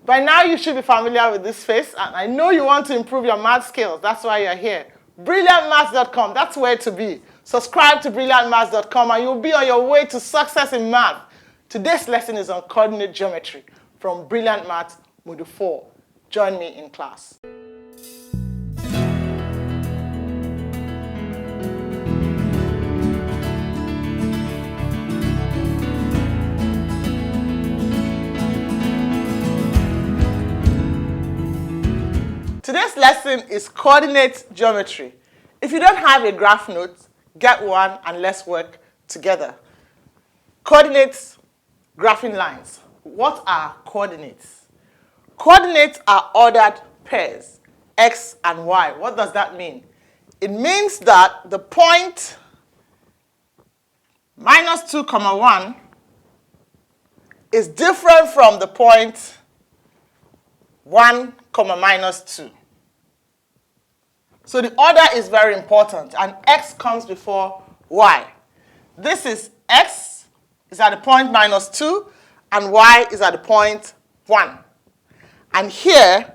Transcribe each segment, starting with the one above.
By now you should be familiar with this face, and I know you want to improve your math skills. That's why you're here. Brilliantmaths.com, that's where to be. Subscribe to brilliantmaths.com and you'll be on your way to success in math. Today's lesson is on coordinate geometry from Brilliant Maths Module 4. Join me in class. Today's lesson is coordinate geometry. If you don't have a graph note, get one and let's work together. Coordinates, graphing lines. What are coordinates? Coordinates are ordered pairs, x and y. What does that mean? It means that the point minus 2, 1 is different from the point 1, minus 2. So the order is very important, and x comes before y. This is x is at the point minus 2, and y is at the point 1. And here,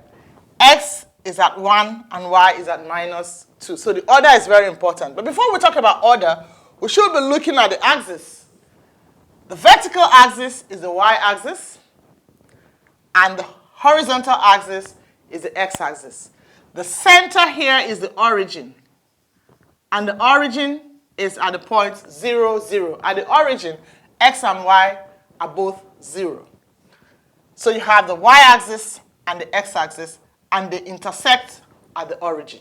x is at 1, and y is at minus 2. So the order is very important. But before we talk about order, we should be looking at the axis. The vertical axis is the y-axis, and the horizontal axis is the x-axis. The center here is the origin, and the origin is at the point 0, 0. At the origin, x and y are both 0. So you have the y-axis and the x-axis, and they intersect at the origin.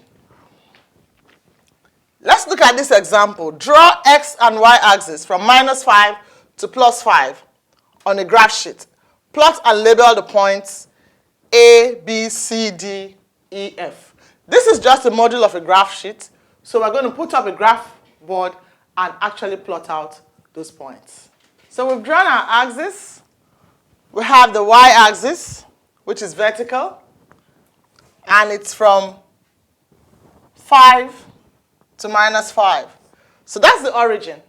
Let's look at this example. Draw x and y-axis from minus 5 to plus 5 on a graph sheet. Plot and label the points A, B, C, D, E, F. This is just a module of a graph sheet, so we're going to put up a graph board and actually plot out those points. So we've drawn our axis. We have the y-axis, which is vertical, and it's from 5 to minus 5. So that's the origin,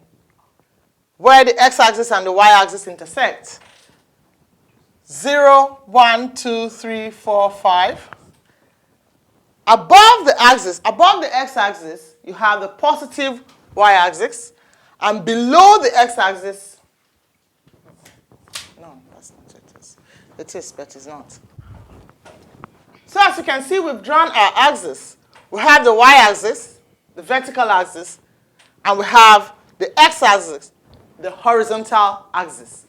where the x-axis and the y-axis intersect. 0, 1, 2, 3, 4, 5. Above the axis, above the x-axis, you have the positive y-axis, and below the x-axis, no, that's not it. It is, but it's not. So as you can see, we've drawn our axis. We have the y-axis, the vertical axis, and we have the x-axis, the horizontal axis.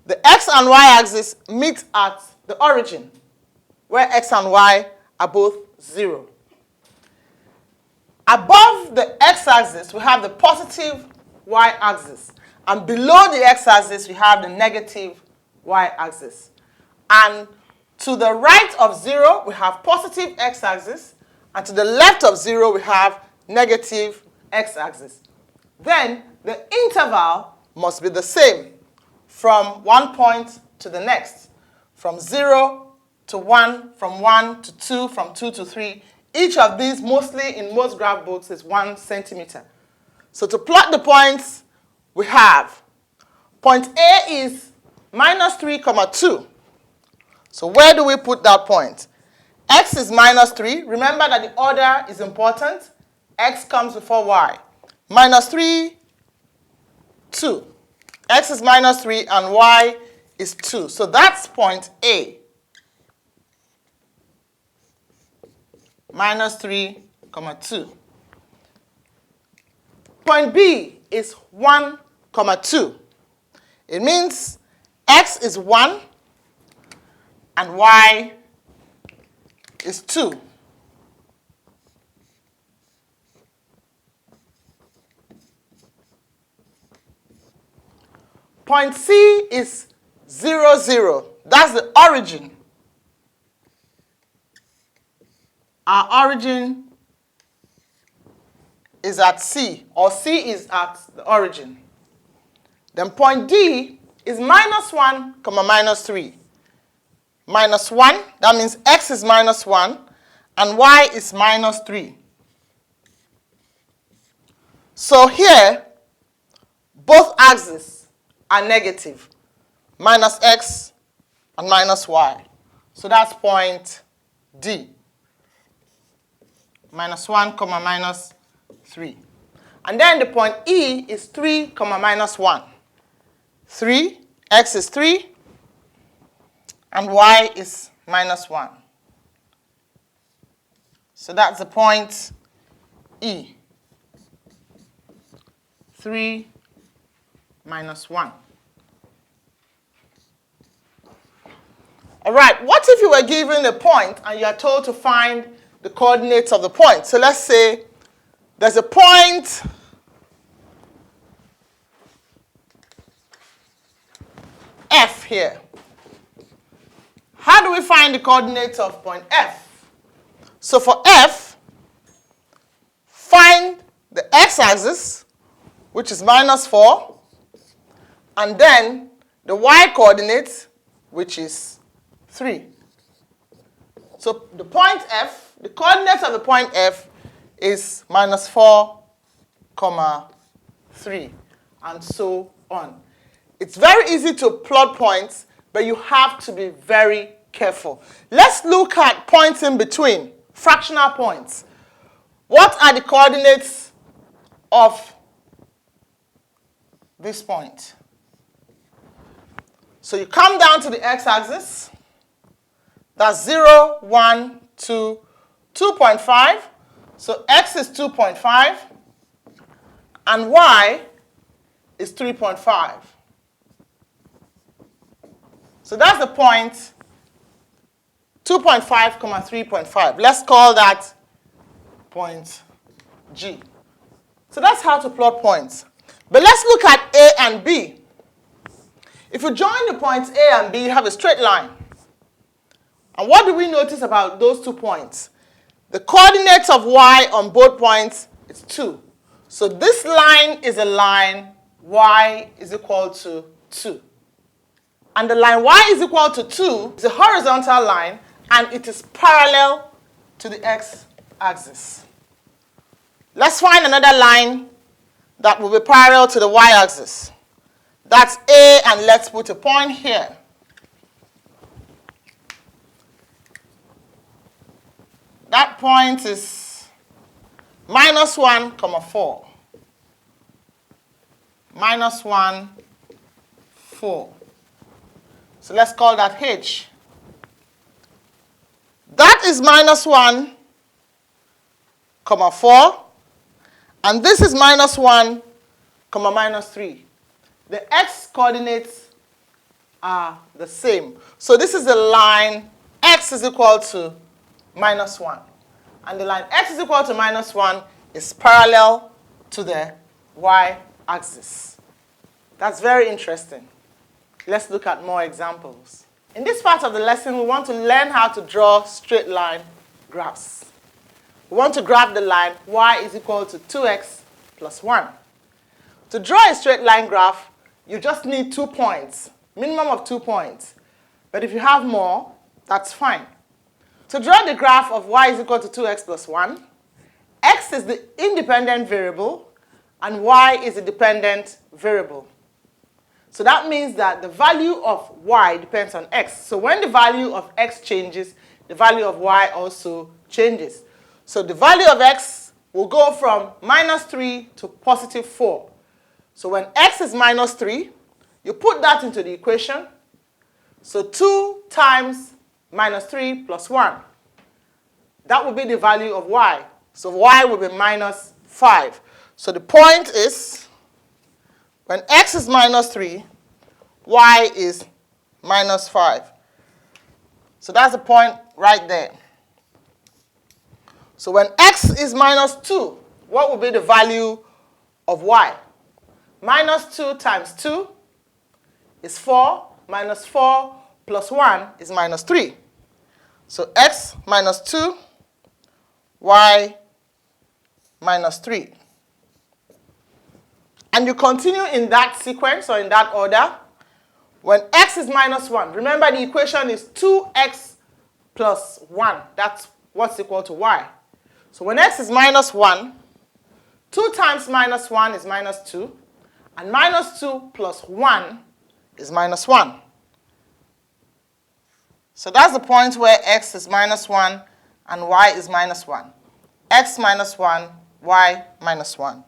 The x and y-axis meet at the origin, where x and y are both 0. Above the x-axis, we have the positive y-axis. And below the x-axis, we have the negative y-axis. And to the right of 0, we have positive x-axis. And to the left of 0, we have negative x-axis. Then the interval must be the same from one point to the next, from 0 to 1, from 1 to 2, from 2 to 3. Each of these, mostly in most graph books, is 1 centimeter. So to plot the points, we have point A is minus 3, 2. So where do we put that point? X is minus 3. Remember that the order is important. X comes before y. Minus 3, 2. X is minus 3 and y is 2. So that's point A. Minus 3, 2. Point B is 1, 2. It means x is 1 and y is 2. Point C is 0, 0. That's the origin. Our origin is at C, or C is at the origin. Then point D is minus 1, minus 3. Minus 1, that means x is minus 1, and y is minus 3. So here, both axes are negative, minus x and minus y. So that's point D. Minus 1, comma, minus 3. And then the point E is 3, comma, minus 1. 3, x is 3, and y is minus 1. So that's the point E. 3 minus 1. All right, what if you were given a point and you are told to find the coordinates of the point? So let's say there's a point F here. How do we find the coordinates of point F? So for F, find the x-axis, which is minus 4, and then the y-coordinate, which is 3. So the point F, the coordinates of the point F is minus 4, comma, 3, and so on. It's very easy to plot points, but you have to be very careful. Let's look at points in between, fractional points. What are the coordinates of this point? So you come down to the x-axis. That's 0, 1, 2, 2.5. So x is 2.5, and y is 3.5. So that's the point 2.5, 3.5. Let's call that point G. So that's how to plot points. But let's look at A and B. If you join the points A and B, you have a straight line. And what do we notice about those 2 points? The coordinates of y on both points is 2. So this line is a line y is equal to 2. And the line y is equal to 2 is a horizontal line, and it is parallel to the x-axis. Let's find another line that will be parallel to the y-axis. That's A, and let's put a point here. That point is minus 1, comma 4. Minus 1, 4. So let's call that H. That is minus 1, comma 4. And this is minus 1, comma minus 3. The x coordinates are the same. So this is the line x is equal to minus 1. And the line x is equal to minus 1 is parallel to the y-axis. That's very interesting. Let's look at more examples. In this part of the lesson, we want to learn how to draw straight line graphs. We want to graph the line y is equal to 2x plus 1. To draw a straight line graph, you just need 2 points, minimum of 2 points. But if you have more, that's fine. To draw the graph of y is equal to 2x plus 1, x is the independent variable, and y is the dependent variable. So that means that the value of y depends on x. So when the value of x changes, the value of y also changes. So the value of x will go from minus 3 to positive 4. So when x is minus 3, you put that into the equation. So 2 times minus 3 plus 1. That will be the value of y. So y will be minus 5. So the point is, when x is minus 3, y is minus 5. So that's the point right there. So when x is minus 2, what will be the value of y? Minus 2 times 2 is 4. Minus 4 plus 1 is minus 3. So x minus 2, y minus 3. And you continue in that sequence or in that order. When x is minus 1, remember the equation is 2x plus 1. That's what's equal to y. So when x is minus 1, 2 times minus 1 is minus 2. And minus 2 plus 1 is minus 1. So that's the point where x is minus 1 and y is minus 1. X minus 1, y minus 1.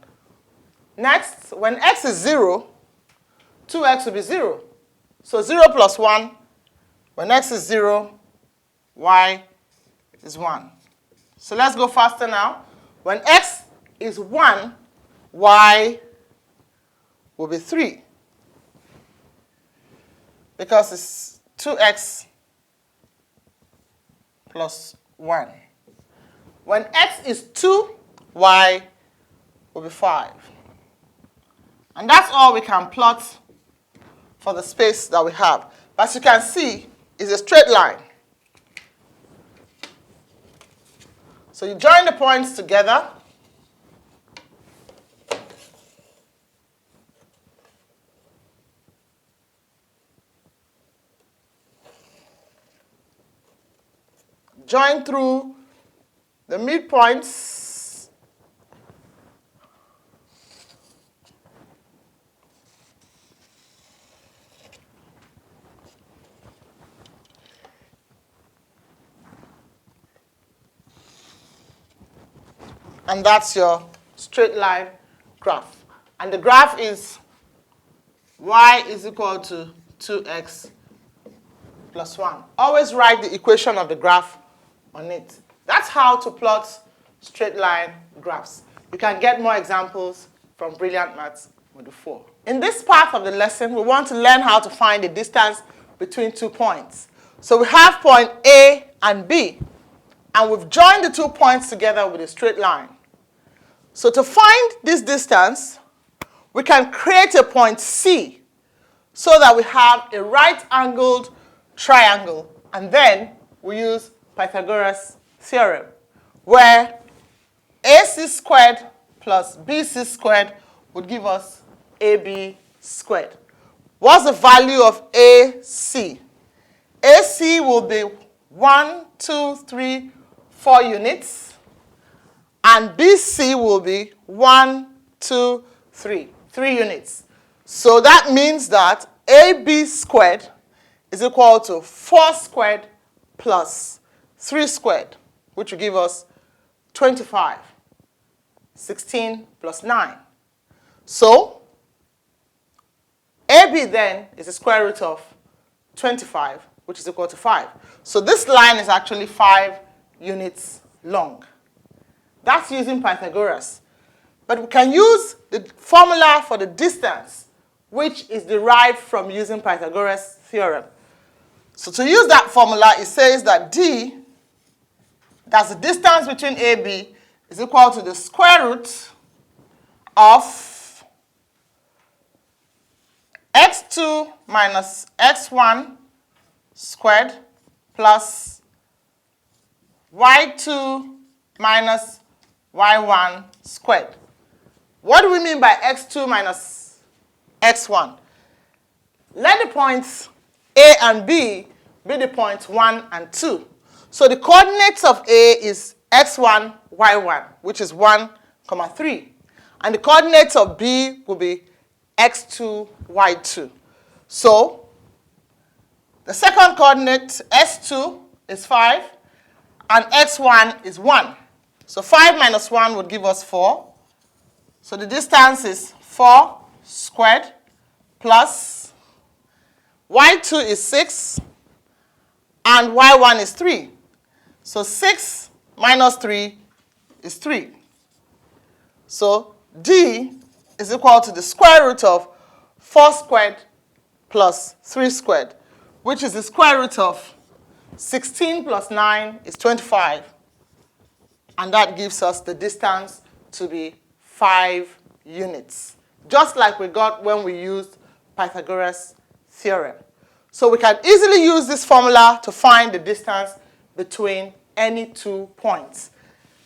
Next, when x is 0, 2x will be 0. So 0 plus 1, when x is 0, y is 1. So let's go faster now. When x is 1, y will be 3. Because it's 2x plus 1. When x is 2, y will be 5. And that's all we can plot for the space that we have. But as you can see, it's a straight line. So you join the points together. Join through the midpoints. And that's your straight line graph. And the graph is y is equal to 2x plus 1. Always write the equation of the graph on it. That's how to plot straight line graphs. You can get more examples from Brilliant Maths Module 4. In this part of the lesson, we want to learn how to find the distance between 2 points. So we have point A and B, and we've joined the 2 points together with a straight line. So to find this distance, we can create a point C so that we have a right-angled triangle, and then we use Pythagoras theorem, where AC squared plus BC squared would give us AB squared. What's the value of AC? AC will be 1, 2, 3, 4 units. And BC will be 1, 2, 3, 3 units. So that means that AB squared is equal to 4 squared plus 3 squared, which will give us 25. 16 plus 9. So AB then is the square root of 25, which is equal to 5. So this line is actually 5 units long. That's using Pythagoras. But we can use the formula for the distance, which is derived from using Pythagoras theorem. So to use that formula, it says that D, that's the distance between AB, is equal to the square root of x2 minus x1 squared plus y2 minus y1 squared. What do we mean by x2 minus x1? Let the points A and B be the points 1 and 2. So the coordinates of A is x1, y1, which is 1, 3. And the coordinates of B will be x2, y2. So the second coordinate, s2, is 5, and x1 is 1. So 5 minus 1 would give us 4. So the distance is 4 squared plus y2 is 6, and y1 is 3. So 6 minus 3 is 3. So D is equal to the square root of 4 squared plus 3 squared, which is the square root of 16 plus 9 is 25. And that gives us the distance to be 5 units, just like we got when we used Pythagoras theorem. So we can easily use this formula to find the distance between any 2 points.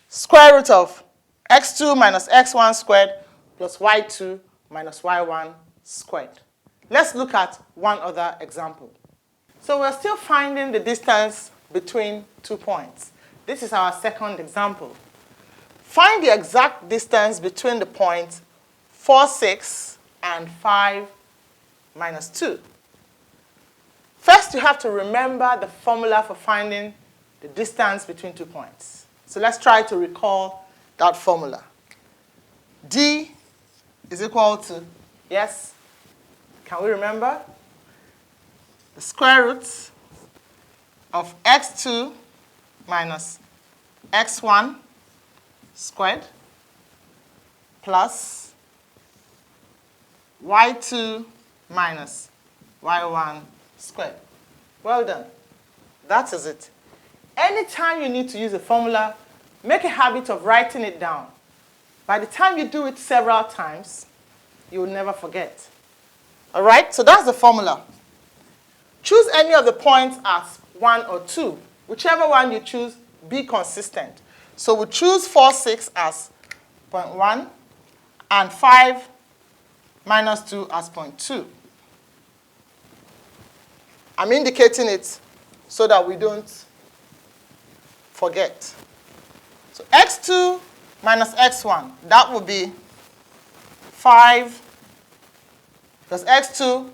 Square root of x2 minus x1 squared plus y2 minus y1 squared. Let's look at one other example. So we're still finding the distance between 2 points. This is our second example. Find the exact distance between the points 4, 6 and 5 minus 2. First, you have to remember the formula for finding the distance between 2 points. So let's try to recall that formula. D is equal to, yes, can we remember? The square root of x2 minus x1 squared plus y2 minus y1 squared. Well done. That is it. Anytime you need to use a formula, make a habit of writing it down. By the time you do it several times, you will never forget. All right, so that's the formula. Choose any of the points as 1 or 2. Whichever one you choose, be consistent. So we choose 4, 6 as 0.1 and 5 minus 2 as 0.2. I'm indicating it so that we don't forget. So x2 minus x1, that would be 5, because x2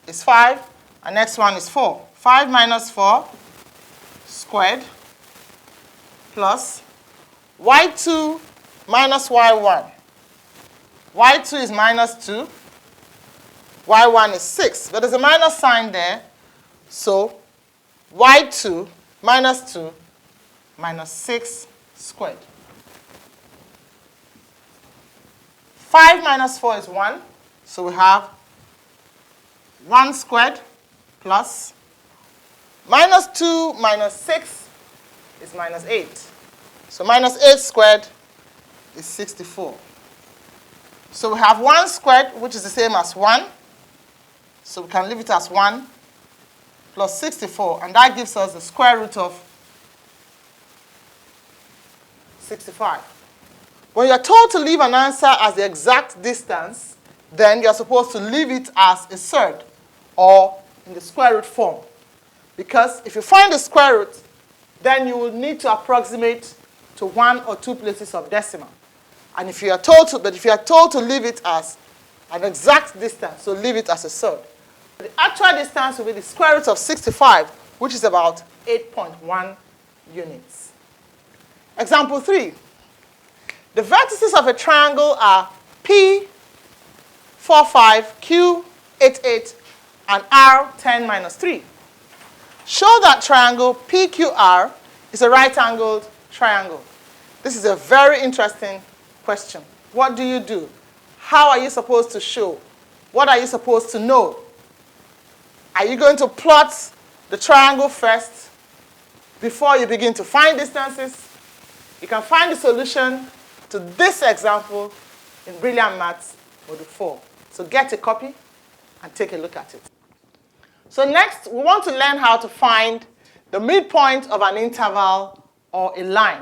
is 5 and x1 is 4. 5 minus 4 squared plus y2 minus y1. y2 is minus 2, y1 is 6, but there's a minus sign there, so y2 minus 2 minus 6 squared. 5 minus 4 is 1, so we have 1 squared plus minus 2 minus 6 is minus 8. So minus 8 squared is 64. So we have 1 squared, which is the same as 1. So we can leave it as 1 plus 64, and that gives us the square root of 65. When you're told to leave an answer as the exact distance, then you're supposed to leave it as a surd or in the square root form. Because if you find the square root, then you will need to approximate to 1 or 2 places of decimal. And if you are told to leave it as an exact distance, so leave it as a surd. The actual distance will be the square root of 65, which is about 8.1 units. Example 3. The vertices of a triangle are P, 4, 5, Q, 8, 8, and R, 10, minus 3. Show that triangle PQR is a right-angled triangle. This is a very interesting question. What do you do? How are you supposed to show? What are you supposed to know? Are you going to plot the triangle first before you begin to find distances? You can find the solution to this example in Brilliant Maths Module 4. So get a copy and take a look at it. So next, we want to learn how to find the midpoint of an interval or a line,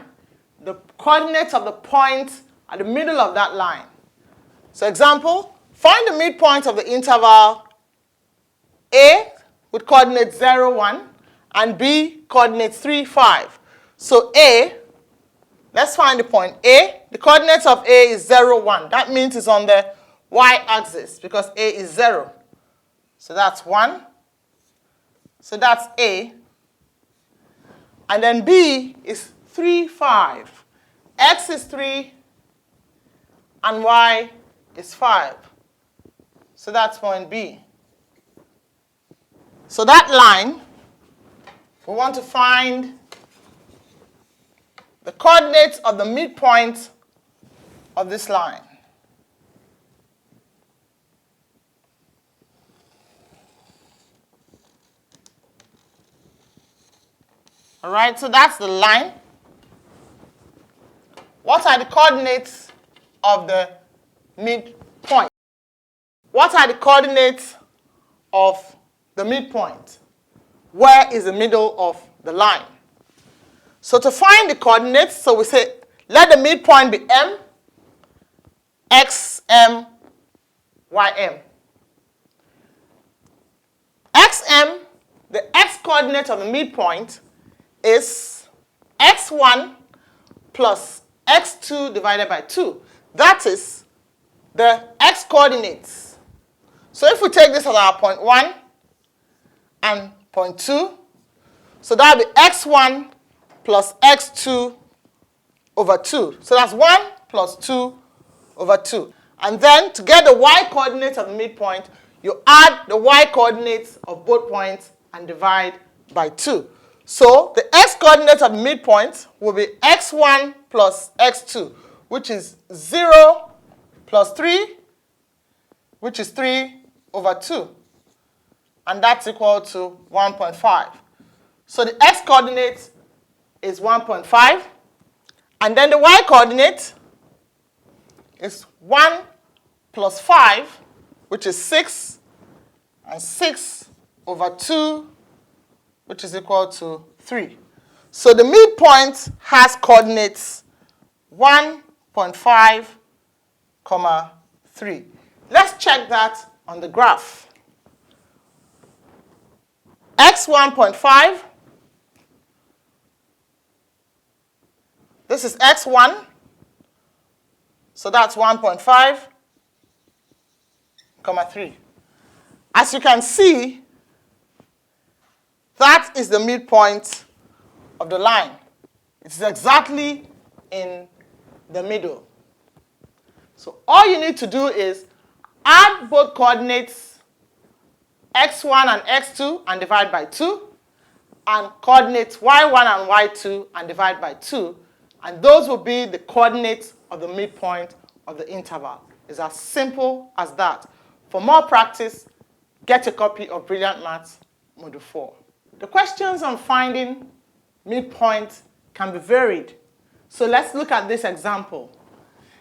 the coordinates of the point at the middle of that line. So example, find the midpoint of the interval A with coordinates 0, 1, and B coordinates 3, 5. So A, let's find the point A. The coordinates of A is 0, 1. That means it's on the y-axis because A is 0. So that's 1. So that's A. And then B is 3, 5. X is 3 and Y is 5. So that's point B. So that line, we want to find the coordinates of the midpoint of this line. All right, so that's the line. What are the coordinates of the midpoint? What are the coordinates of the midpoint? Where is the middle of the line? So to find the coordinates, so we say let the midpoint be M, X, M, Y, M. XM, the X coordinate of the midpoint is X1 plus X2 divided by 2. That is the X coordinates. So if we take this as our point 1 and 1.2. So that would be x1 plus x2 over 2. So that's 1 plus 2 over 2. And then to get the y-coordinates of the midpoint, you add the y-coordinates of both points and divide by 2. So the x-coordinates of the midpoint will be x1 plus x2, which is 0 plus 3, which is 3 over 2. And that's equal to 1.5. So the x-coordinate is 1.5. And then the y-coordinate is 1 plus 5, which is 6, and 6 over 2, which is equal to 3. So the midpoint has coordinates 1.5, 3. Let's check that on the graph. X 1.5, this is x1, so that's 1.5, 3. As you can see, that is the midpoint of the line. It's exactly in the middle. So all you need to do is add both coordinates x1 and x2 and divide by 2, and coordinates y1 and y2 and divide by 2, and those will be the coordinates of the midpoint of the interval. It's as simple as that. For more practice, get a copy of Brilliant Maths Module 4. The questions on finding midpoint can be varied. So let's look at this example.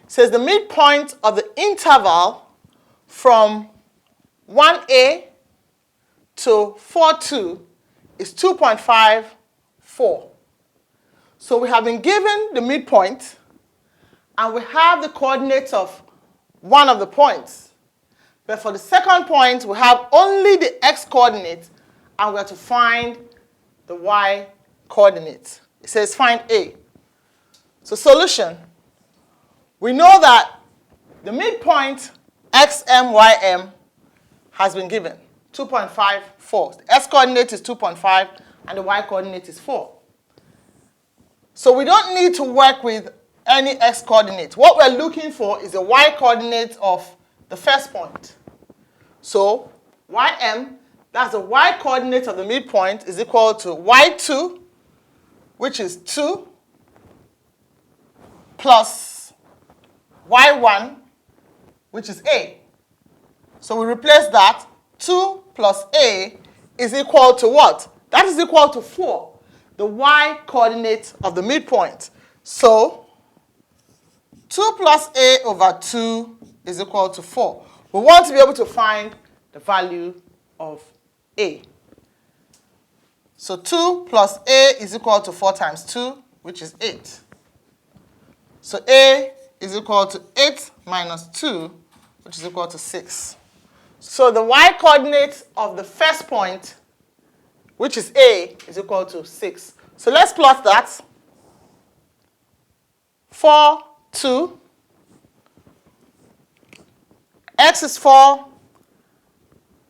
It says the midpoint of the interval from 1a to 4,2 is 2.54. So we have been given the midpoint, and we have the coordinates of one of the points. But for the second point, we have only the x-coordinate, and we have to find the y-coordinate. It says find A. So solution. We know that the midpoint xm, ym has been given, 2.54. The x-coordinate is 2.5, and the y-coordinate is 4. So we don't need to work with any x-coordinate. What we're looking for is the y-coordinate of the first point. So ym, that's the y-coordinate of the midpoint, is equal to y2, which is 2, plus y1, which is a. So we replace that. 2 plus a is equal to what? That is equal to 4, the y-coordinate of the midpoint. So 2 plus a over 2 is equal to 4. We want to be able to find the value of a. So 2 plus a is equal to 4 times 2, which is 8. So a is equal to 8 minus 2, which is equal to 6. So the y-coordinate of the first point, which is a, is equal to 6. So let's plot that. 4, 2. X is 4,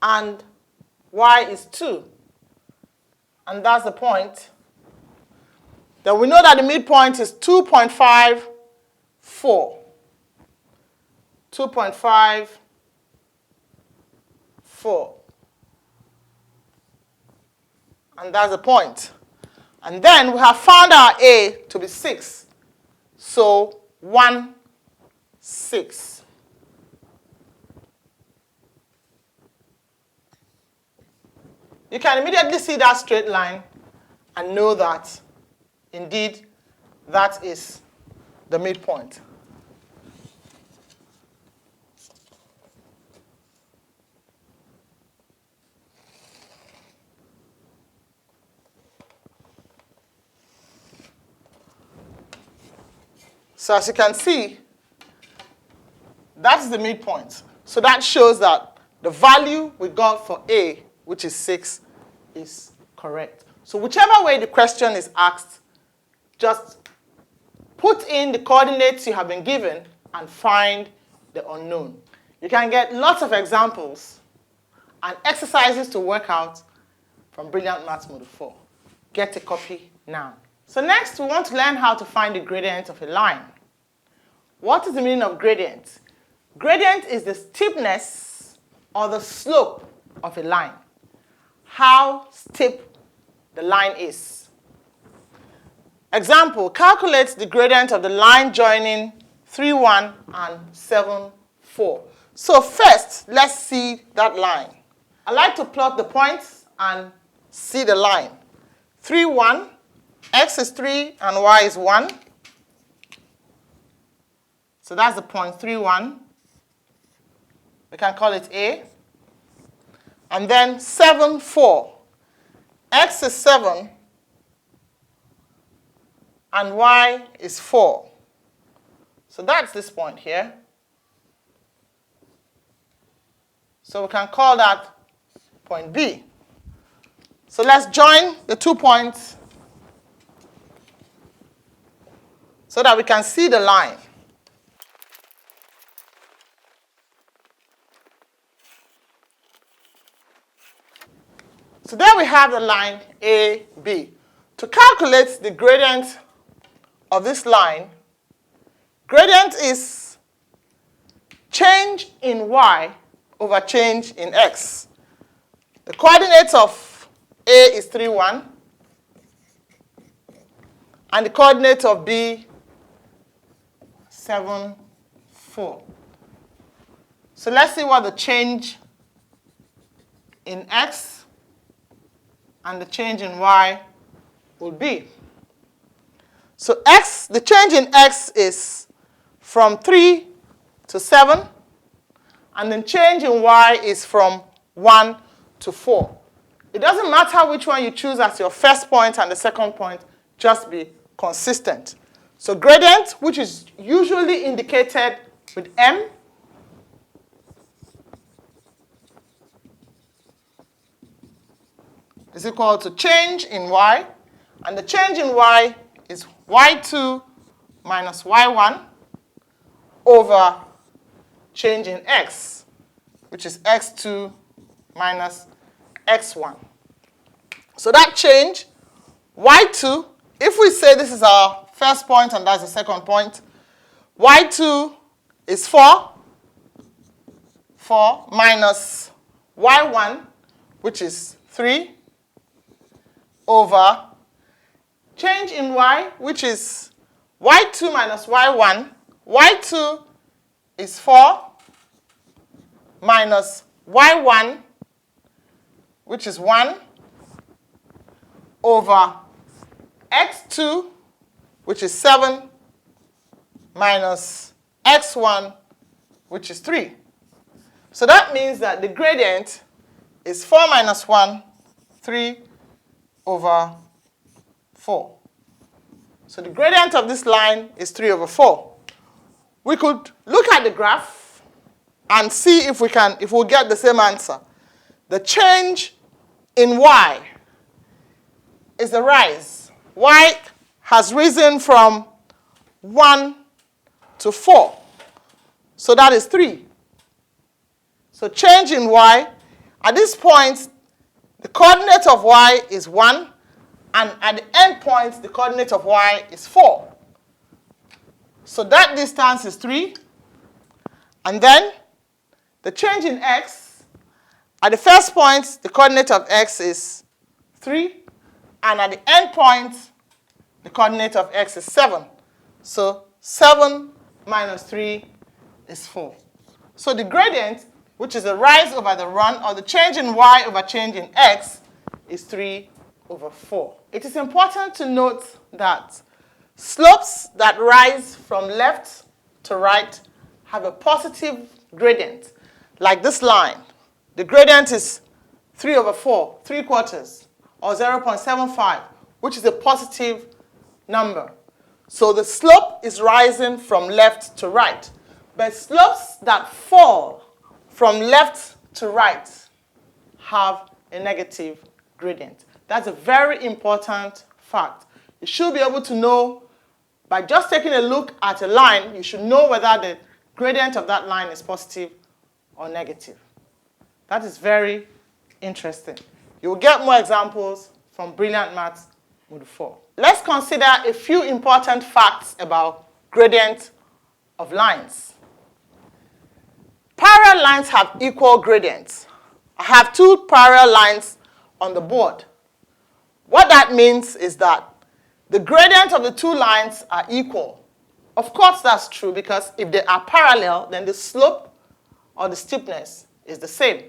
and y is 2. And that's the point. Then we know that the midpoint is 2.54. 2.54. And that's the point. And then we have found our A to be 6. So 1, 6. You can immediately see that straight line and know that, indeed, that is the midpoint. So as you can see, that's the midpoint. So that shows that the value we got for A, which is 6, is correct. So whichever way the question is asked, just put in the coordinates you have been given and find the unknown. You can get lots of examples and exercises to work out from Brilliant Maths Module 4. Get a copy now. So next, we want to learn how to find the gradient of a line. What is the meaning of gradient? Gradient is the steepness or the slope of a line. How steep the line is. Example, calculate the gradient of the line joining 3, 1 and 7, 4. So first, let's see that line. I like to plot the points and see the line. 3, 1, x is 3 and y is 1. So that's the point 3, 1. We can call it A. And then 7, 4. X is 7 and y is 4. So that's this point here. So we can call that point B. So let's join the 2 points so that we can see the line. So there we have the line AB. To calculate the gradient of this line, gradient is change in y over change in x. The coordinates of A is 3, 1, and the coordinate of B, 7, 4. So let's see what the change in x and the change in y will be. So x, the change in x is from 3 to 7, and the change in y is from 1 to 4. It doesn't matter which one you choose as your first point and the second point, just be consistent. So gradient, which is usually indicated with M, is equal to change in y, and the change in y is y2 minus y1 over change in x, which is x2 minus x1. So that change, y2, if we say this is our first point and that's the second point, y2 is 4 minus y1, which is 3, over change in y, which is y2 minus y1. y2 is 4 minus y1, which is 1, over x2, which is 7, minus x1, which is 3. So that means that the gradient is 4 minus 1, 3 over 4. So the gradient of this line is 3 over 4. We could look at the graph and see if we'll get the same answer. The change in y is the rise. Y has risen from 1 to 4. So that is 3. So change in y, at this point, the coordinate of y is 1, and at the end point, the coordinate of y is 4. So that distance is 3. And then the change in x, at the first point, the coordinate of x is 3, and at the end point, the coordinate of x is 7. So 7 minus 3 is 4. So the gradient, which is the rise over the run, or the change in y over change in x, is 3 over 4. It is important to note that slopes that rise from left to right have a positive gradient, like this line. The gradient is 3 over 4, 3/4, or 0.75, which is a positive number. So the slope is rising from left to right. But slopes that fall from left to right have a negative gradient. That's a very important fact. You should be able to know, by just taking a look at a line, you should know whether the gradient of that line is positive or negative. That is very interesting. You will get more examples from Brilliant Maths Module 4. Let's consider a few important facts about gradient of lines. Parallel lines have equal gradients. I have two parallel lines on the board. What that means is that the gradient of the two lines are equal. Of course, that's true because if they are parallel, then the slope or the steepness is the same.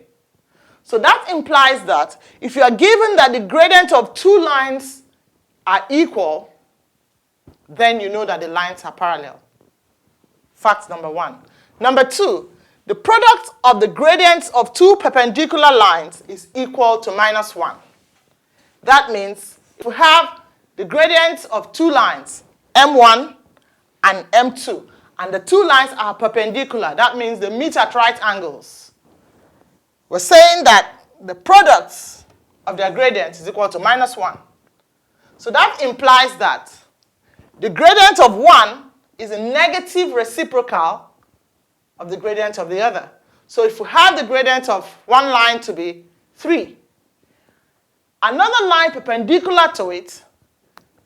So that implies that if you are given that the gradient of two lines are equal, then you know that the lines are parallel. Fact number one. Number two, the product of the gradients of two perpendicular lines is equal to -1. That means if we have the gradients of two lines, M1 and M2, and the two lines are perpendicular, that means they meet at right angles. We're saying that the product of their gradients is equal to -1. So that implies that the gradient of one is a negative reciprocal of the gradient of the other. So if we have the gradient of one line to be 3, another line perpendicular to it,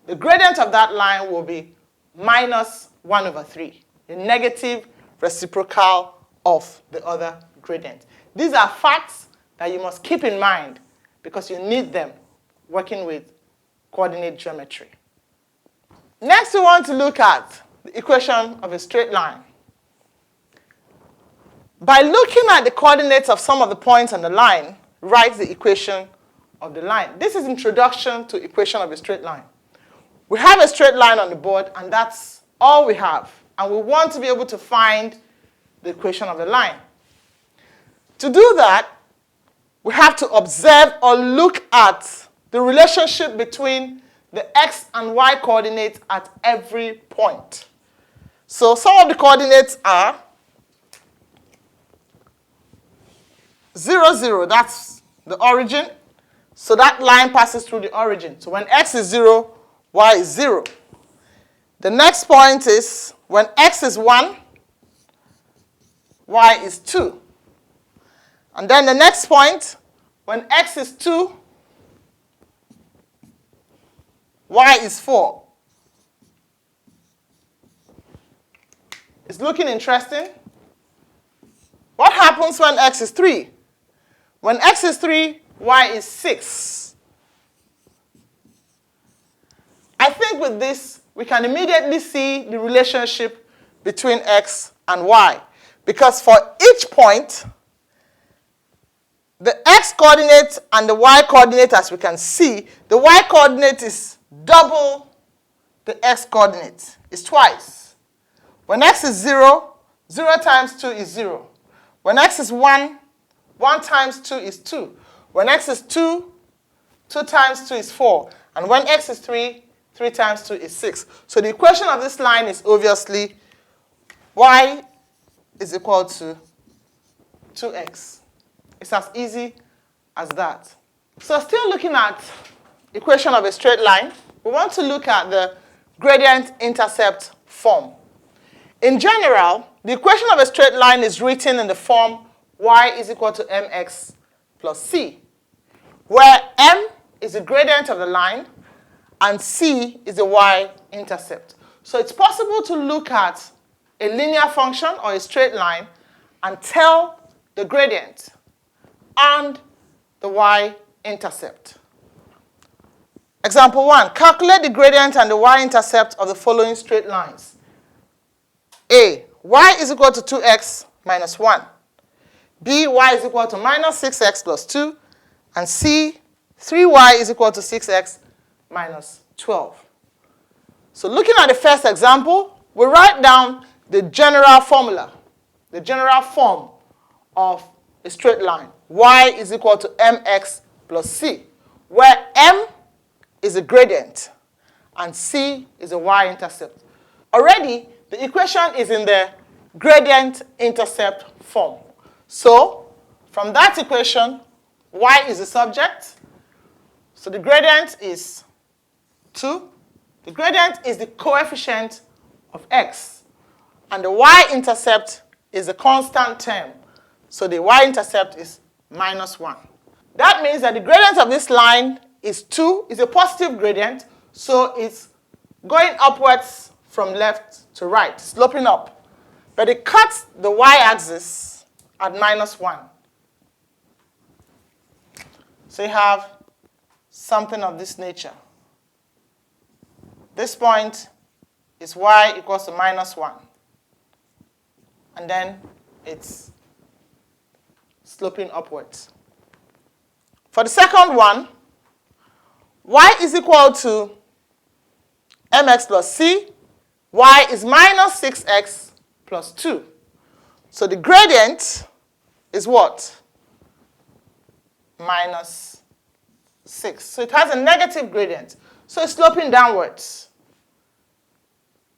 the gradient of that line will be -1/3, the negative reciprocal of the other gradient. These are facts that you must keep in mind because you need them working with coordinate geometry. Next, we want to look at the equation of a straight line. By looking at the coordinates of some of the points on the line, write the equation of the line. This is introduction to equation of a straight line. We have a straight line on the board, and that's all we have. And we want to be able to find the equation of the line. To do that, we have to observe or look at the relationship between the x and y coordinates at every point. So some of the coordinates are 0, 0, that's the origin. So that line passes through the origin. So when x is 0, y is 0. The next point is when x is 1, y is 2. And then the next point, when x is 2, y is 4. It's looking interesting. What happens when x is 3? When x is 3, y is 6. I think with this, we can immediately see the relationship between x and y. Because for each point, the x coordinate and the y coordinate, as we can see, the y coordinate is double the x coordinate. It's twice. When x is 0, 0 times 2 is 0. When x is 1, 1 times 2 is 2. When x is 2, 2 times 2 is 4. And when x is 3, 3 times 2 is 6. So the equation of this line is obviously y is equal to 2x. It's as easy as that. So still looking at equation of a straight line, we want to look at the gradient-intercept form. In general, the equation of a straight line is written in the form y is equal to mx plus c, where m is the gradient of the line and c is the y-intercept. So it's possible to look at a linear function or a straight line and tell the gradient and the y-intercept. Example 1, calculate the gradient and the y-intercept of the following straight lines. A, y is equal to 2x minus 1. B, y is equal to minus 6x plus 2. And C, 3y is equal to 6x minus 12. So looking at the first example, we write down the general formula, the general form of a straight line. Y is equal to mx plus c, where m is a gradient and c is a y-intercept. Already, the equation is in the gradient-intercept form. So, from that equation, y is the subject. So the gradient is 2. The gradient is the coefficient of x. And the y-intercept is a constant term. So the y-intercept is minus 1. That means that the gradient of this line is 2, is a positive gradient, so it's going upwards from left to right, sloping up. But it cuts the y-axis at -1. So you have something of this nature. This point is y equals to -1. And then it's sloping upwards. For the second one, y is equal to mx plus c. Y is minus 6x plus 2. So the gradient is what? Minus 6. So it has a negative gradient. So it's sloping downwards.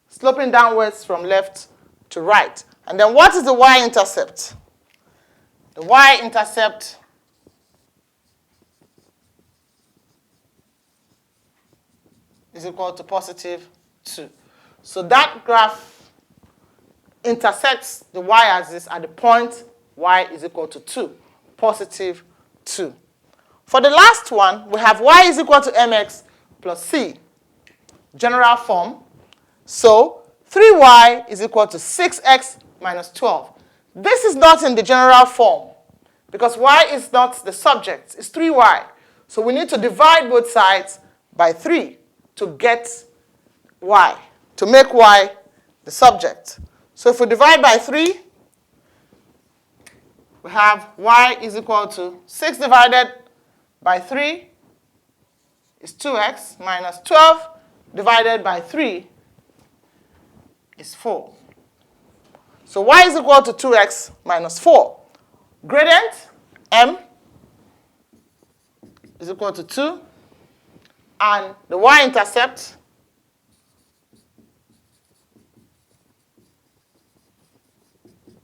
Sloping downwards from left to right. And then what is the y-intercept? The y-intercept is equal to positive 2. So that graph intersects the y-axis at the point y is equal to 2, positive 2. For the last one, we have y is equal to mx plus c, general form. So 3y is equal to 6x minus 12. This is not in the general form because y is not the subject, it's 3y. So we need to divide both sides by 3 to get y, to make y the subject. So if we divide by 3, we have y is equal to 6 divided by 3 is 2x minus 12 divided by 3 is 4. So y is equal to 2x minus 4. Gradient, m, is equal to 2. And the y-intercept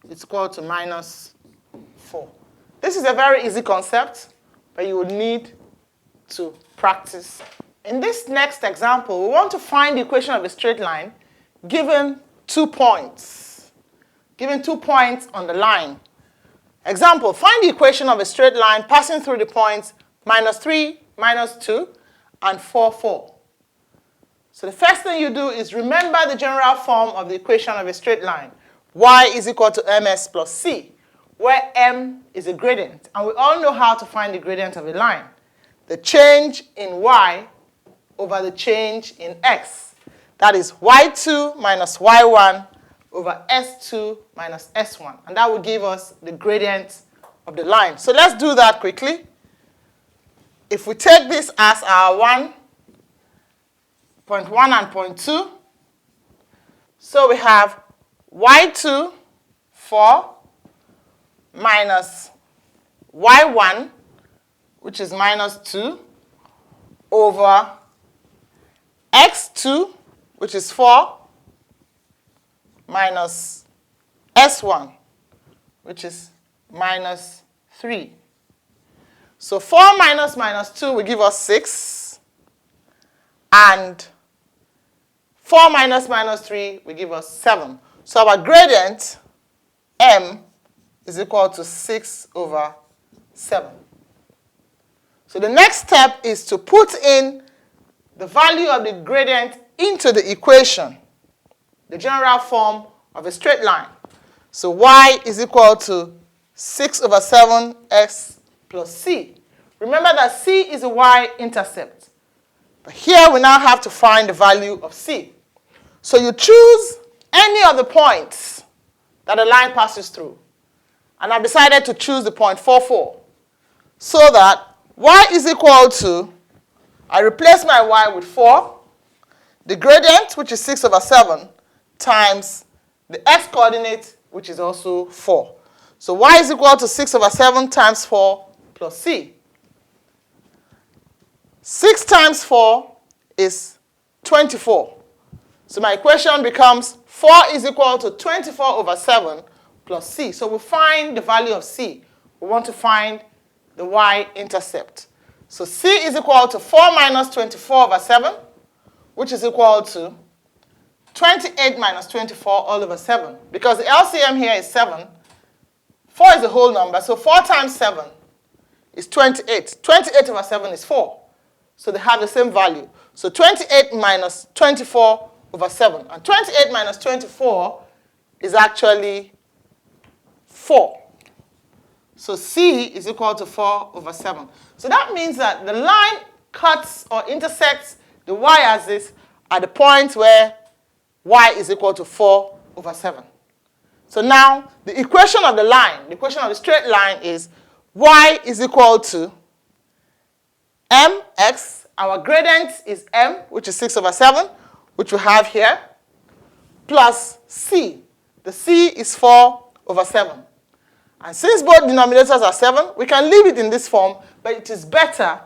is equal to minus 4. This is a very easy concept, but you would need to practice. In this next example, we want to find the equation of a straight line given 2 points. Given 2 points on the line. Example, find the equation of a straight line passing through the points -3, -2, and 4, 4. So the first thing you do is remember the general form of the equation of a straight line. Y is equal to ms plus c, where m is a gradient. And we all know how to find the gradient of a line. The change in y over the change in x. That is y2 minus y1 over s2 minus s1. And that will give us the gradient of the line. So let's do that quickly. If we take this as our point 1 and point 2, so we have y2, 4, minus y1, which is minus 2, over x2, which is 4, minus s1, which is minus 3. So 4 minus minus 2 will give us 6. And 4 minus minus 3 will give us 7. So our gradient, m, is equal to 6 over 7. So the next step is to put in the value of the gradient into the equation, the general form of a straight line. So y is equal to 6 over 7x plus c. Remember that c is a y-intercept. But here we now have to find the value of c. So you choose any of the points that a line passes through. And I've decided to choose the point 4, 4. So that y is equal to, I replace my y with 4, the gradient, which is 6 over 7, times the x-coordinate, which is also 4. So y is equal to 6 over 7 times 4 plus c. 6 times 4 is 24. So my equation becomes 4 is equal to 24 over 7 plus c. So we find the value of c. We want to find the y-intercept. So c is equal to 4 minus 24 over 7, which is equal to 28 minus 24 all over 7. Because the LCM here is 7. 4 is a whole number, so 4 times 7 is 28. 28 over 7 is 4. So they have the same value. So 28 minus 24 over 7. And 28 minus 24 is actually 4. So C is equal to 4 over 7. So that means that the line cuts or intersects the y-axis at the point where y is equal to 4 over 7. So now the equation of the line, the equation of the straight line is y is equal to mx. Our gradient is m, which is 6 over 7, which we have here, plus c. The c is 4 over 7. And since both denominators are 7, we can leave it in this form, but it is better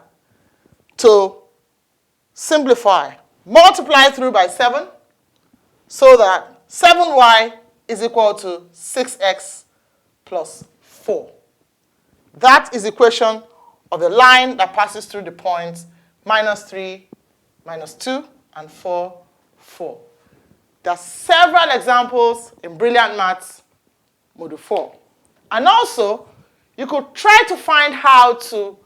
to simplify. Multiply through by 7 so that 7y is equal to 6x plus 4. That is the equation of the line that passes through the points -3, -2, and 4, 4. There are several examples in Brilliant Maths Module 4. And also, you could try to find how to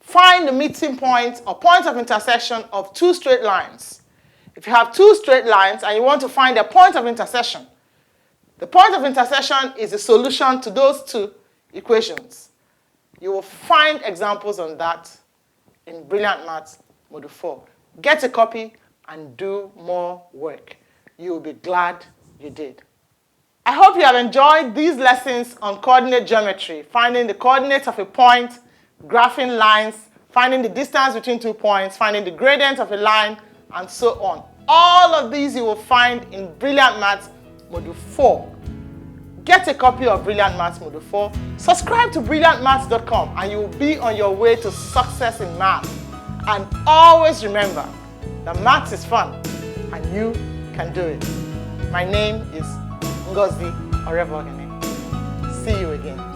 find the meeting point or point of intersection of two straight lines. If you have two straight lines and you want to find their point of intersection, the point of intersection is the solution to those two equations. You will find examples on that in Brilliant Maths Module 4. Get a copy and do more work. You will be glad you did. I hope you have enjoyed these lessons on coordinate geometry, finding the coordinates of a point, graphing lines, finding the distance between 2 points, finding the gradient of a line, and so on. All of these you will find in Brilliant Maths Module 4. Get a copy of Brilliant Maths Module 4, subscribe to brilliantmaths.com, and you will be on your way to success in math. And always remember that maths is fun, and you can do it. My name is Ngozi Orevogene. See you again.